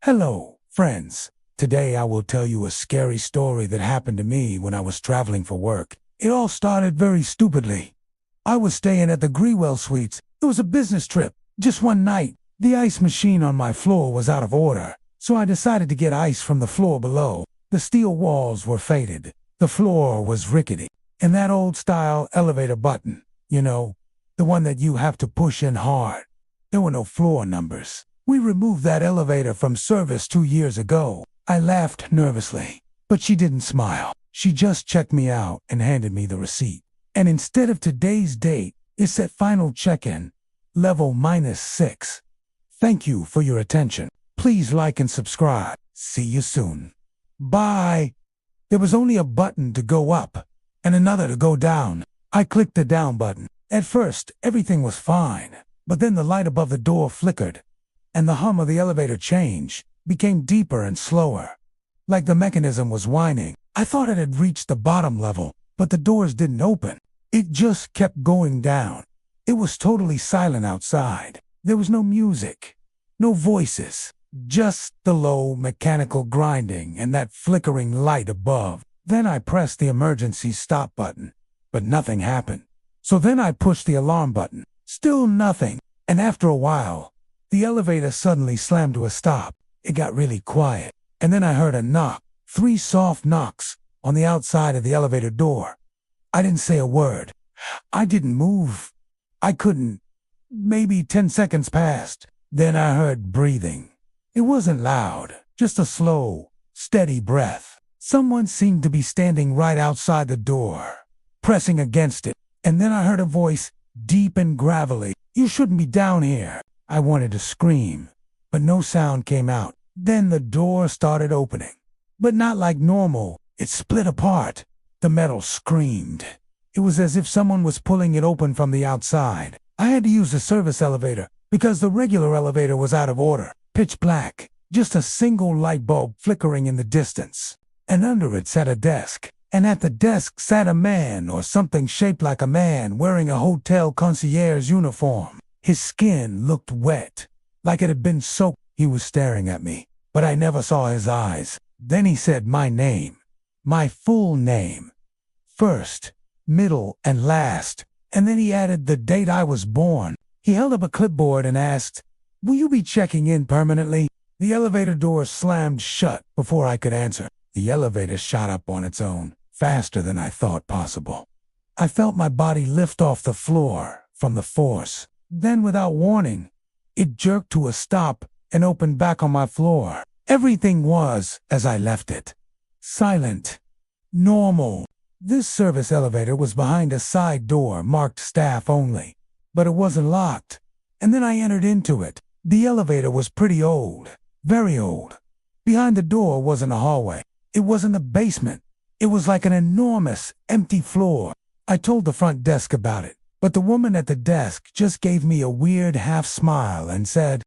Hello, friends. Today I will tell you a scary story that happened to me when I was traveling for work. It all started very stupidly. I was staying at the Grewell Suites. It was a business trip. Just one night, the ice machine on my floor was out of order, so I decided to get ice from the floor below. The steel walls were faded. The floor was rickety. And that old-style elevator button, the one that you have to push in hard. There were no floor numbers. We removed that elevator from service 2 years ago. I laughed nervously, but she didn't smile. She just checked me out and handed me the receipt. And instead of today's date, it said final check-in, level -6. Thank you for your attention. Please like and subscribe. See you soon. Bye. There was only a button to go up and another to go down. I clicked the down button. At first, everything was fine, but then the light above the door flickered, and the hum of the elevator change became deeper and slower, like the mechanism was whining. I thought it had reached the bottom level, but the doors didn't open. It just kept going down. It was totally silent outside. There was no music, no voices, just the low mechanical grinding and that flickering light above. Then I pressed the emergency stop button, but nothing happened. So then I pushed the alarm button. Still nothing. And after a while, the elevator suddenly slammed to a stop. It got really quiet. And then I heard a knock, 3 soft knocks on the outside of the elevator door. I didn't say a word. I didn't move. I couldn't. Maybe 10 seconds passed. Then I heard breathing. It wasn't loud, just a slow, steady breath. Someone seemed to be standing right outside the door, pressing against it. And then I heard a voice, deep and gravelly. "You shouldn't be down here." I wanted to scream, but no sound came out. Then the door started opening, but not like normal. It split apart. The metal screamed. It was as if someone was pulling it open from the outside. I had to use the service elevator because the regular elevator was out of order. Pitch black, just a single light bulb flickering in the distance. And under it sat a desk. And at the desk sat a man or something shaped like a man wearing a hotel concierge uniform. His skin looked wet, like it had been soaked. He was staring at me, but I never saw his eyes. Then he said my name, my full name, first, middle, and last. And then he added the date I was born. He held up a clipboard and asked, "Will you be checking in permanently?" The elevator door slammed shut before I could answer. The elevator shot up on its own, faster than I thought possible. I felt my body lift off the floor from the force. Then, without warning, it jerked to a stop and opened back on my floor. Everything was as I left it. Silent. Normal. This service elevator was behind a side door marked staff only, but it wasn't locked. And then I entered into it. The elevator was pretty old. Very old. Behind the door wasn't a hallway. It wasn't a basement. It was like an enormous, empty floor. I told the front desk about it, but the woman at the desk just gave me a weird half smile and said,